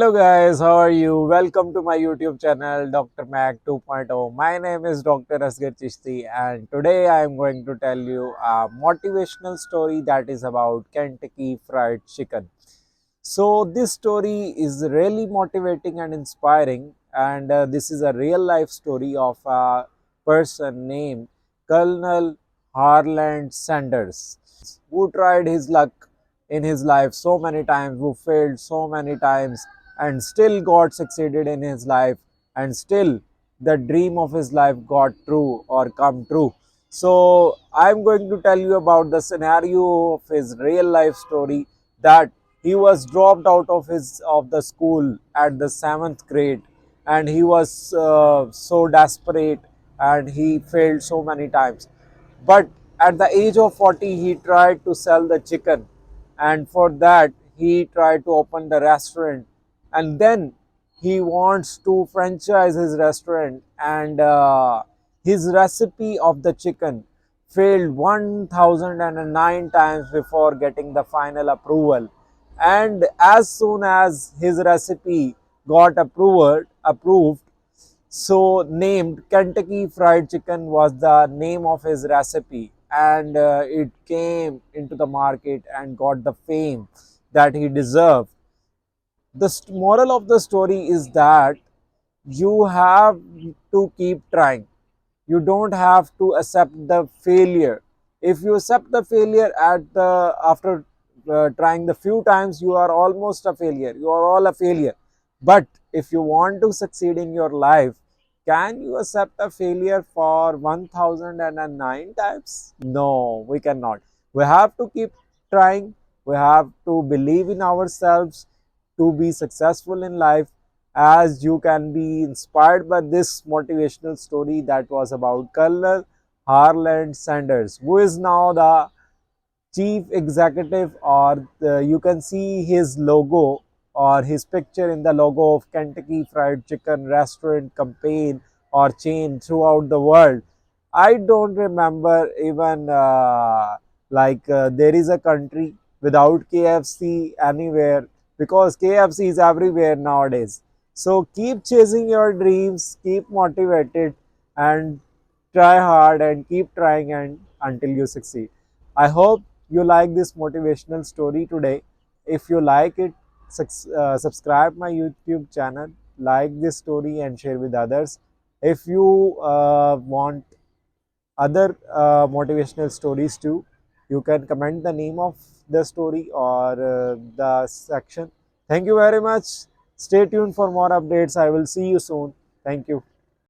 Hello guys, how are you? Welcome to my YouTube channel Dr. Mac 2.0. My name is Dr. Asghar Chishti and today I am going to tell you a motivational story that is about Kentucky Fried Chicken. So this story is really motivating and inspiring, and this is a real life story of a person named Colonel Harland Sanders who tried his luck in his life so many times, who failed so many times and still got succeeded in his life, and still the dream of his life got true or come true. So I'm going to tell you about the scenario of his real life story, that he was dropped out of the school at the 7th grade, and he was so desperate and he failed so many times. But at the age of 40, he tried to sell the chicken, and for that, he tried to open the restaurant. And then he wants to franchise his restaurant, and his recipe of the chicken failed 1009 times before getting the final approval. And as soon as his recipe got approved, so named Kentucky Fried Chicken was the name of his recipe, and it came into the market and got the fame that he deserved. The moral of the story is that you have to keep trying. You don't have to accept the failure. If you accept the failure after trying the few times, you are almost a failure. You are all a failure. But if you want to succeed in your life, can you accept a failure for 1009 times? No, we cannot. We have to keep trying. We have to believe in ourselves to be successful in life. As you can be inspired by this motivational story that was about Colonel Harland Sanders, who is now the chief executive, or you can see his logo or his picture in the logo of Kentucky Fried Chicken restaurant campaign or chain throughout the world. I don't remember even there is a country without KFC anywhere, because KFC is everywhere nowadays. So keep chasing your dreams, keep motivated, and try hard and keep trying and until you succeed. I hope you like this motivational story today. If you like it, subscribe my YouTube channel, like this story and share with others. If you want other motivational stories too, you can comment the name of the story or the section. Thank you very much. Stay tuned for more updates. I will see you soon. Thank you.